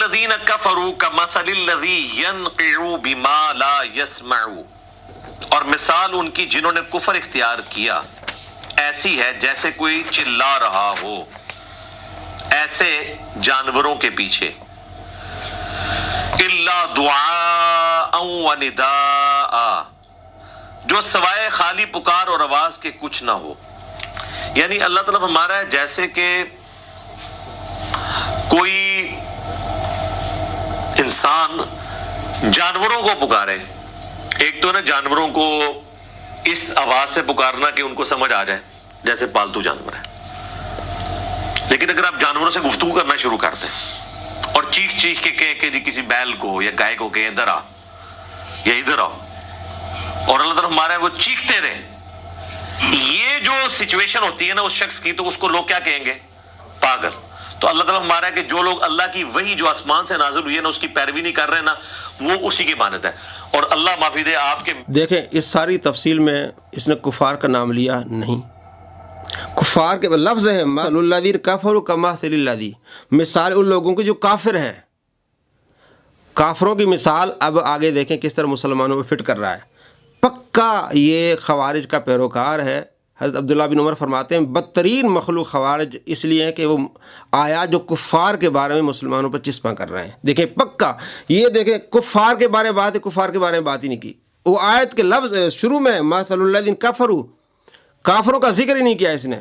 الذین کفروا کمثل الذی ینقع بما لا یسمع، اور مثال ان کی جنہوں نے کفر اختیار کیا ایسی ہے جیسے کوئی چلا رہا ہو ایسے جانوروں کے پیچھے، الا دعاء و نداء، جو سوائے خالی پکار اور آواز کے کچھ نہ ہو۔ یعنی اللہ تعالیٰ فرما رہا ہے جیسے کہ کوئی انسان جانوروں کو پکارے، ایک تو نا جانوروں کو اس آواز سے پکارنا کہ ان کو سمجھ آ جائے جیسے پالتو جانور ہے، لیکن اگر آپ جانوروں سے گفتگو کرنا شروع کرتے ہیں اور چیخ چیخ کے کہیں کہ جی کسی بیل کو یا گائے کو کہ ادھر آ یا ادھر آؤ، اور اللہ تعالیٰ ہمارا ہے وہ چیختے رہے، یہ جو سچویشن ہوتی ہے نا اس شخص کی، تو اس کو لوگ کیا کہیں گے؟ پاگل۔ تو اللہ تعالیٰ ہمارا ہے کہ جو لوگ اللہ کی وحی جو آسمان سے نازل ہوئی ہے نا اس کی پیروی نہیں کر رہے نا، وہ اسی کی مانت ہے۔ اور اللہ معافی دے آپ کے دیکھیں اس ساری تفصیل میں اس نے کفار کا نام لیا نہیں، کفار کے لفظ ہے مثل الذین کفروا کمثل الذی، مثال ان لوگوں کی جو کافر ہیں، کافروں کی مثال اب آگے دیکھیں کس طرح مسلمانوں میں فٹ کر رہا ہے۔ پکا یہ خوارج کا پیروکار ہے۔ حضرت عبداللہ بن عمر فرماتے ہیں بدترین مخلوق خوارج اس لیے ہیں کہ وہ آیات جو کفار کے بارے میں مسلمانوں پر چسپاں کر رہے ہیں۔ دیکھیں پکا یہ دیکھیں کفار کے بارے میں بات ہے، کفار کے بارے میں بات ہی نہیں کی، وہ آیت کے لفظ شروع میں مثل الذین کفروا، کافروں کا ذکر ہی نہیں کیا اس نے،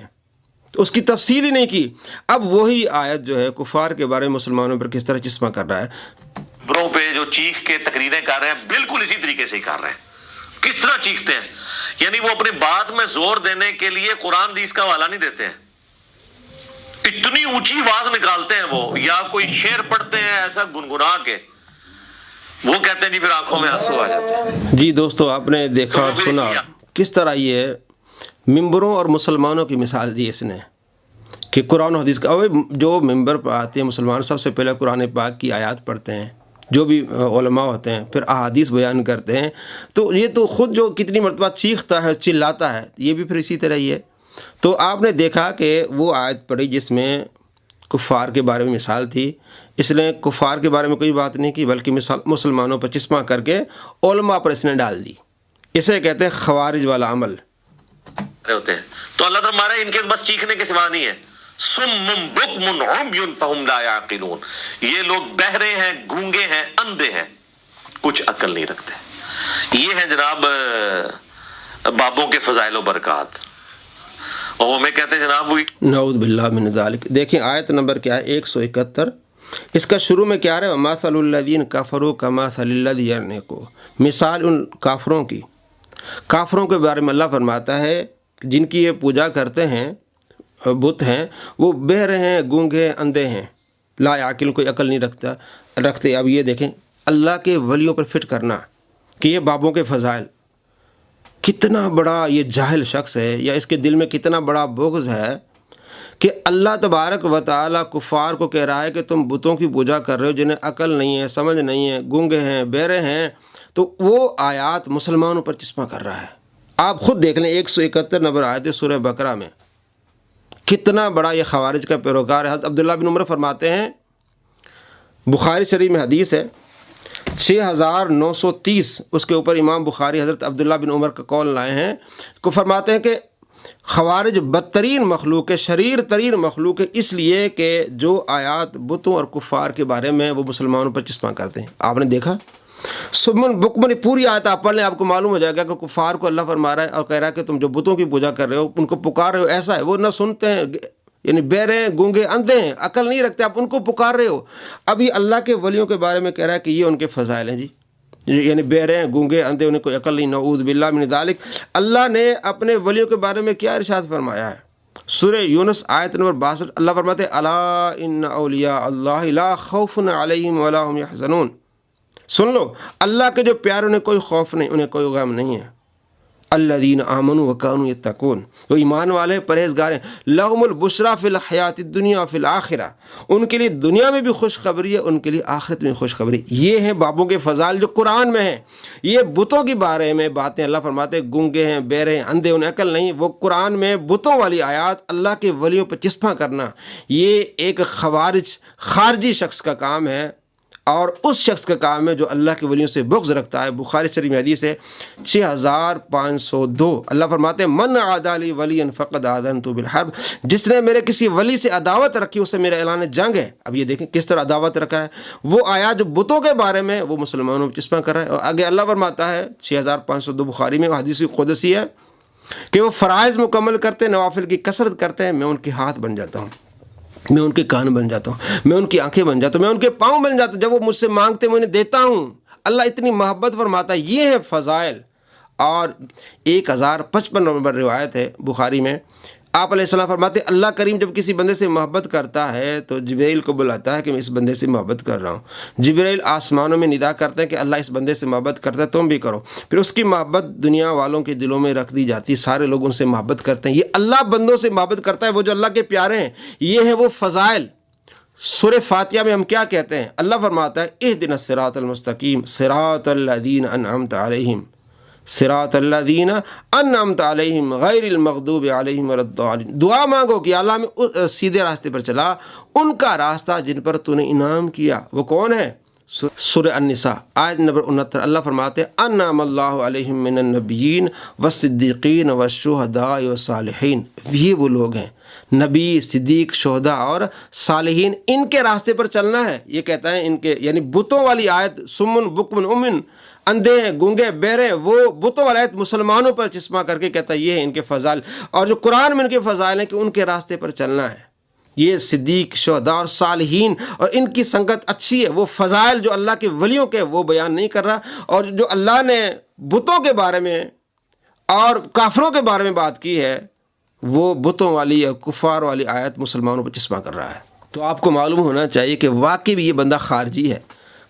اس کی تفصیل ہی نہیں کی۔ اب وہی آیت جو ہے کفار کے بارے میں مسلمانوں پر کس طرح چسپاں کر رہا ہے۔ بروں پہ جو چیخ کے تقریریں کر رہے ہیں بالکل اسی طریقے سے ہی کر رہے ہیں۔ کس طرح چیختے ہیں؟ یعنی وہ اپنی بات میں زور دینے کے لیے قرآن حدیث کا حوالہ نہیں دیتے ہیں، اتنی اونچی آواز نکالتے ہیں وہ، یا کوئی شعر پڑھتے ہیں ایسا گنگنا کے، وہ کہتے ہیں جی پھر آنکھوں میں آنسو آ جاتے ہیں۔ جی دوستو آپ نے دیکھا اور سنا کس طرح یہ ممبروں اور مسلمانوں کی مثال دی اس نے کہ قرآن و حدیث کا جو ممبر پر آتے ہیں مسلمان سب سے پہلے قرآن پاک کی آیات پڑھتے ہیں، جو بھی علماء ہوتے ہیں پھر احادیث بیان کرتے ہیں، تو یہ تو خود جو کتنی مرتبہ چیختا ہے چلاتا ہے، یہ بھی پھر اسی طرح ہی ہے۔ تو آپ نے دیکھا کہ وہ آیت پڑھی جس میں کفار کے بارے میں مثال تھی، اس نے کفار کے بارے میں کوئی بات نہیں کی بلکہ مسلمانوں پر چسپاں کر کے علماء پر اس نے ڈال دی، اسے کہتے ہیں خوارج والا عمل ہوتے ہیں۔ تو اللہ تعالیٰ ہمارا ان کے بس چیخنے کے سوا نہیں ہے، سم بکم عمی فہم لا یعقلون، یہ لوگ بہرے ہیں، گونگے ہیں، اندھے ہیں، کچھ عقل نہیں رکھتے۔ یہ ہے جناب بابوں کے فضائل و برکات، اور وہ میں کہتے ہیں جناب وہی نعوذ باللہ من ذالک۔ دیکھیں آیت نمبر کیا ہے 171، اس کا شروع میں کیا ہے مثل الذین کفروا کمثل الذی ینقع، مثال ان کافروں کی، کافروں کے بارے میں اللہ فرماتا ہے جن کی یہ پوجا کرتے ہیں بت ہیں، وہ بہرے ہیں، گونگے، اندھے ہیں، لا یعقل، کوئی عقل نہیں رکھتے۔ اب یہ دیکھیں اللہ کے ولیوں پر فٹ کرنا کہ یہ بابوں کے فضائل، کتنا بڑا یہ جاہل شخص ہے یا اس کے دل میں کتنا بڑا بغض ہے کہ اللہ تبارک و تعالیٰ کفار کو کہہ رہا ہے کہ تم بتوں کی پوجا کر رہے ہو جنہیں عقل نہیں ہے، سمجھ نہیں ہے، گونگے ہیں، بہرے ہیں، تو وہ آیات مسلمانوں پر چسپاں کر رہا ہے۔ آپ خود دیکھ لیں 171 نمبر آیت ہے سورہ بقرہ میں، کتنا بڑا یہ خوارج کا پیروکار ہے۔ حضرت عبداللہ بن عمر فرماتے ہیں، بخاری شریف میں حدیث ہے 6930، اس کے اوپر امام بخاری حضرت عبداللہ بن عمر کا قول لائے ہیں، کو فرماتے ہیں کہ خوارج بدترین مخلوق ہے، شریر ترین مخلوق ہے، اس لیے کہ جو آیات بتوں اور کفار کے بارے میں وہ مسلمانوں پر چسپاں کرتے ہیں۔ آپ نے دیکھا سمن بکمن پوری آیت آپ پڑھ لیں، آپ کو معلوم ہو جائے گا کہ کفار کو اللہ فرما رہا ہے اور کہہ رہا ہے کہ تم جو بتوں کی پوجا کر رہے ہو، ان کو پکار رہے ہو، ایسا ہے وہ نہ سنتے ہیں، یعنی بہرے ہیں، گونگے، اندھے ہیں، عقل نہیں رکھتے، آپ ان کو پکار رہے ہو۔ ابھی اللہ کے ولیوں کے بارے میں کہہ رہا ہے کہ یہ ان کے فضائل ہیں جی، یعنی بہرے ہیں، گونگے، اندھے، انہیں کوئی عقل نہیں، نعوذ باللہ من ذالک۔ اللہ نے اپنے ولیوں کے بارے میں کیا ارشاد فرمایا ہے؟ سورہ یونس آیت نمبر 62 اللہ فرماتے ہیں الا ان اولیاء اللہ لا خوف علیہم ولا هم یحزنون، سن لو اللہ کے جو پیارے انہیں کوئی خوف نہیں، انہیں کوئی غم نہیں ہے۔ الذین آمنوا وکانوا یتقون، وہ ایمان والے پرہیزگار ہیں، لہم البشریٰ فی الحیات الدنیا فی الآخرہ، ان کے لیے دنیا میں بھی خوشخبری ہے، ان کے لیے آخرت میں خوشخبری۔ یہ ہیں بابوں کے فضائل جو قرآن میں ہیں۔ یہ بتوں کے بارے میں باتیں اللہ فرماتے ہیں گونگے ہیں، بہرے ہیں، اندھے، انہیں عقل نہیں، وہ قرآن میں بتوں والی آیات اللہ کے ولیوں پر چسپاں کرنا، یہ ایک خارجی شخص کا کام ہے، اور اس شخص کا کام ہے جو اللہ کے ولیوں سے بغض رکھتا ہے۔ بخاری شریف میں حدیث ہے 6502، اللہ فرماتے ہیں من عادی لی ولیا فقد آذنت بالحرب، جس نے میرے کسی ولی سے عداوت رکھی اسے میرا اعلان جنگ ہے۔ اب یہ دیکھیں کس طرح عداوت رکھا ہے، وہ آیات جو بتوں کے بارے میں وہ مسلمانوں پر چسپاں کر رہا ہے۔ اور آگے اللہ فرماتا ہے 6502 بخاری میں، وہ حدیث قدسی ہے کہ وہ فرائض مکمل کرتے ہیں، نوافل کی کثرت کرتے ہیں، میں ان کے ہاتھ بن جاتا ہوں، میں ان کے کان بن جاتا ہوں، میں ان کی آنکھیں بن جاتا ہوں، میں ان کے پاؤں بن جاتا ہوں، جب وہ مجھ سے مانگتے میں انہیں دیتا ہوں۔ اللہ اتنی محبت فرماتا ہے، یہ ہے فضائل۔ اور 1055 نمبر روایت ہے بخاری میں، آپ علیہ السلام فرماتے ہیں اللہ کریم جب کسی بندے سے محبت کرتا ہے تو جبرائیل کو بلاتا ہے کہ میں اس بندے سے محبت کر رہا ہوں۔ جبرائیل آسمانوں میں ندا کرتے ہیں کہ اللہ اس بندے سے محبت کرتا ہے، تم بھی کرو۔ پھر اس کی محبت دنیا والوں کے دلوں میں رکھ دی جاتی ہے، سارے لوگ ان سے محبت کرتے ہیں۔ یہ اللہ بندوں سے محبت کرتا ہے، وہ جو اللہ کے پیارے ہیں۔ یہ ہے وہ فضائل۔ سورہ فاتحہ میں ہم کیا کہتے ہیں؟ اللہ فرماتا ہے اہدنا الصراط المستقیم صراط الذین انعمت علیہم صراط الذین انعمت علیہم غیر المغضوب علیہم ولا الضالین۔ دعا مانگو کہ اللہ میں سیدھے راستے پر چلا ان کا راستہ جن پر تو نے انعام کیا۔ وہ کون ہے؟ سورہ النساء آیت نمبر 69، اللہ فرماتے ہیں انعم اللہ علیہم من النبیین والصدیقین والشہداء والصالحین۔ یہ وہ لوگ ہیں، نبی، صدیق، شہداء اور صالحین، ان کے راستے پر چلنا ہے۔ یہ کہتا ہے ان کے یعنی بتوں والی آیت سمن بکمن امن، اندھے ہیں، گونگے، بہرے، وہ بتوں والی آیت مسلمانوں پر چسپاں کر کے کہتا ہے یہ ہے ان کے فضائل۔ اور جو قرآن میں ان کے فضائل ہیں کہ ان کے راستے پر چلنا ہے۔ یہ صدیق، شہداء اور صالحین اور ان کی سنگت اچھی ہے۔ وہ فضائل جو اللہ کے ولیوں کے وہ بیان نہیں کر رہا، اور جو اللہ نے بتوں کے بارے میں اور کافروں کے بارے میں بات کی ہے وہ بتوں والی اور کفار والی آیت مسلمانوں پر چسپاں کر رہا ہے۔ تو آپ کو معلوم ہونا چاہیے کہ واقعی بھی یہ بندہ خارجی ہے،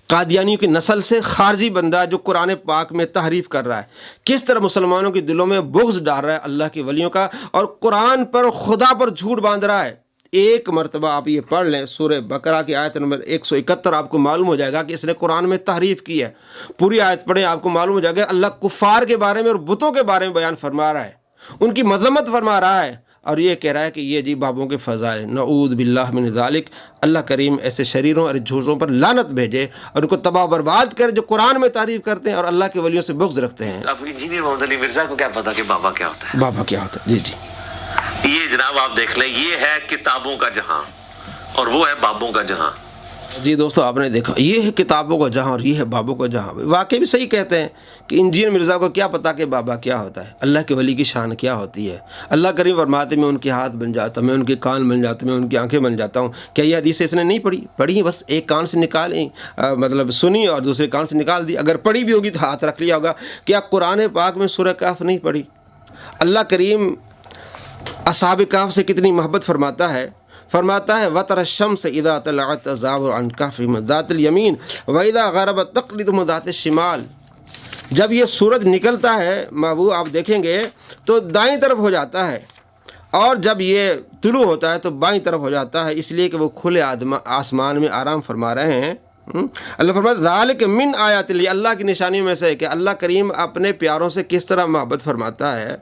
قادیانیوں کی نسل سے خارجی بندہ جو قرآن پاک میں تحریف کر رہا ہے، کس طرح مسلمانوں کے دلوں میں بغض ڈال رہا ہے اللہ کے ولیوں کا، اور قرآن پر خدا پر جھوٹ باندھ رہا ہے۔ ایک مرتبہ آپ یہ پڑھ لیں سورہ بقرہ کی آیت نمبر 171، آپ کو معلوم ہو جائے گا کہ اس نے قرآن میں تحریف کی ہے۔ پوری آیت پڑھیں، آپ کو معلوم ہو جائے گا اللہ کفار کے بارے میں اور بتوں کے بارے میں بیان فرما رہا ہے، ان کی مذمت فرما رہا ہے، اور یہ کہہ رہا ہے کہ یہ جی بابوں کے فضائل۔ نعوذ باللہ من ذالک، اللہ کریم ایسے شریروں اور جھوٹوں پر لعنت بھیجے اور ان کو تباہ و برباد کرے جو قرآن میں تعریف کرتے ہیں اور اللہ کے ولیوں سے بغض رکھتے ہیں۔ اب انجینئر محمد علی مرزا کو کیا پتا کہ بابا کیا ہوتا ہے؟ بابا کیا ہوتا ہے؟ جی جی، یہ جناب آپ دیکھ لیں، یہ ہے کتابوں کا جہاں اور وہ ہے بابوں کا جہاں۔ جی دوستو، آپ نے دیکھا یہ ہے کتابوں کا جہاں اور یہ ہے بابوں کا جہاں۔ واقعی بھی صحیح کہتے ہیں کہ انجینئر مرزا کو کیا پتا کہ بابا کیا ہوتا ہے، اللہ کے ولی کی شان کیا ہوتی ہے۔ اللہ کریم فرماتے میں ان کے ہاتھ بن جاتا ہوں، میں ان کے کان بن جاتا ہوں، میں ان کی آنکھیں بن جاتا ہوں۔ کیا یہ حدیث اس نے نہیں پڑھی بس ایک کان سے نکالی، مطلب سنی اور دوسرے کان سے نکال دی؟ اگر پڑھی بھی ہوگی تو ہاتھ رکھ لیا ہوگا۔ کیا قرآن پاک میں سورہ کہف نہیں پڑھی؟ اللہ کریم اصحاب کہف سے کتنی محبت فرماتا ہے، فرماتا ہے وَتَرَى الشَّمْسَ إِذَا طَلَعَتْ تَزَاوَرُ عَنْ كَهْفِهِمْ ذَاتِ الْيَمِينِ وَإِذَا غَرَبَتْ تَقْرِضُهُمْ ذَاتِ الشِّمَالِ۔ جب یہ سورج نکلتا ہے محبوب آپ دیکھیں گے تو دائیں طرف ہو جاتا ہے، اور جب یہ طلوع ہوتا ہے تو بائیں طرف ہو جاتا ہے، اس لیے کہ وہ کھلے آسمان میں آرام فرما رہے ہیں۔ اللہ فرماتا ذالک من آیات اللہ، اللہ کی نشانیوں میں سے ہے کہ اللہ کریم اپنے پیاروں سے کس طرح محبت فرماتا ہے۔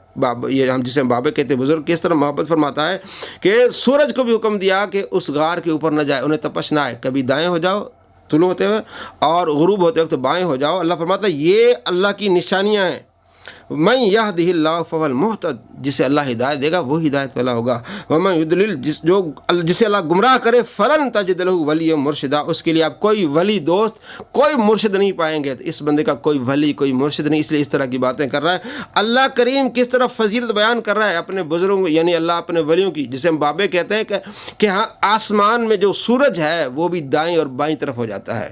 یہ ہم جسے بابے کہتے ہیں بزرگ، کس طرح محبت فرماتا ہے کہ سورج کو بھی حکم دیا کہ اس غار کے اوپر نہ جائے، انہیں تپش نہ آئے، کبھی دائیں ہو جاؤ طلوع ہوتے ہوئے اور غروب ہوتے وقت بائیں ہو جاؤ۔ اللہ فرماتا ہے یہ اللہ کی نشانیاں ہیں۔ من یہدہ اللہ فہو المہتد، جسے اللہ ہدایت دے گا وہ ہدایت والا ہوگا۔ ومن یضلل، جسے اللہ گمراہ کرے فلن تجد لہ ولیا مرشدا، اس کے لیے آپ کوئی ولی دوست، کوئی مرشد نہیں پائیں گے۔ اس بندے کا کوئی ولی، کوئی مرشد نہیں، اس لیے اس طرح کی باتیں کر رہا ہے۔ اللہ کریم کس طرح فضیلت بیان کر رہا ہے اپنے بزرگوں یعنی اللہ اپنے ولیوں کی، جسے ہم بابے کہتے ہیں کہ ہاں آسمان میں جو سورج ہے وہ بھی دائیں اور بائیں طرف ہو جاتا ہے۔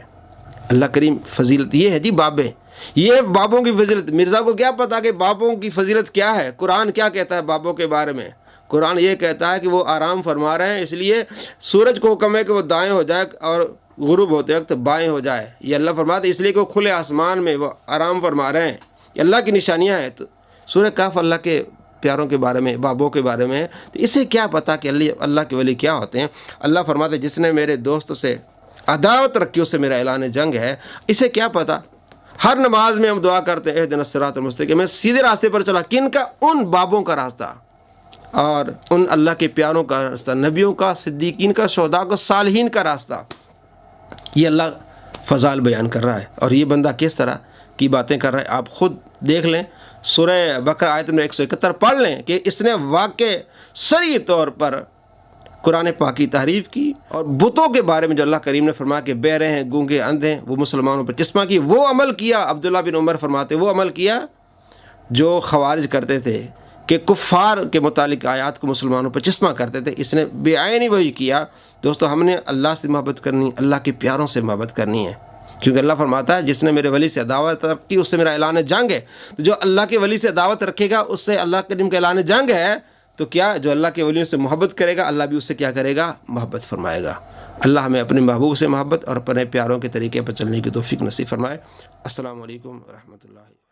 اللہ کریم فضیلت یہ ہے جی بابے، یہ بابوں کی فضیلت۔ مرزا کو کیا پتا کہ بابوں کی فضیلت کیا ہے؟ قرآن کیا کہتا ہے بابوں کے بارے میں؟ قرآن یہ کہتا ہے کہ وہ آرام فرما رہے ہیں، اس لیے سورج کو حکم ہے کہ وہ دائیں ہو جائے اور غروب ہوتے وقت بائیں ہو جائے۔ یہ اللہ فرماتا ہے اس لیے کہ وہ کھلے آسمان میں وہ آرام فرما رہے ہیں، یہ اللہ کی نشانیاں ہیں۔ تو سورہ کہف اللہ کے پیاروں کے بارے میں، بابوں کے بارے میں ہے، تو اسے کیا پتا کہ اللہ کے ولی کیا ہوتے ہیں؟ اللہ فرماتا ہے جس نے میرے دوست سے عداوت رکھی اس سے میرا اعلان جنگ ہے۔ اسے کیا پتا؟ ہر نماز میں ہم دعا کرتے ہیں اہدنا الصراط المستقیم، میں سیدھے راستے پر چلا۔ کن کا؟ ان بابوں کا راستہ اور ان اللہ کے پیاروں کا راستہ، نبیوں کا، صدیقین کا، شہداء کا، صالحین کا راستہ۔ یہ اللہ فضائل بیان کر رہا ہے، اور یہ بندہ کس طرح کی باتیں کر رہا ہے آپ خود دیکھ لیں۔ سورہ بقرہ آیت نمبر 171 پڑھ لیں کہ اس نے واقع صریح طور پر قرآن پاک کی تعریف کی، اور بتوں کے بارے میں جو اللہ کریم نے فرمایا کہ بہرے ہیں، گونگے، اندھے ہیں، وہ مسلمانوں پر چشمہ کی، وہ عمل کیا۔ عبداللہ بن عمر فرماتے وہ عمل کیا جو خوارج کرتے تھے کہ کفار کے متعلق آیات کو مسلمانوں پر چشمہ کرتے تھے، اس نے بے عینی وہی کیا۔ دوستو ہم نے اللہ سے محبت کرنی، اللہ کے پیاروں سے محبت کرنی ہے، کیونکہ اللہ فرماتا ہے جس نے میرے ولی سے عداوت رکھی اس سے میرا اعلان جنگ ہے۔ تو جو اللہ کے ولی سے عداوت رکھے گا اس سے اللہ کریم کا اعلان جنگ ہے، تو کیا جو اللہ کے ولیوں سے محبت کرے گا اللہ بھی اس سے کیا کرے گا؟ محبت فرمائے گا۔ اللہ ہمیں اپنے محبوب سے محبت اور اپنے پیاروں کے طریقے پر چلنے کی توفیق نصیب فرمائے۔ السلام علیکم ورحمۃ اللہ۔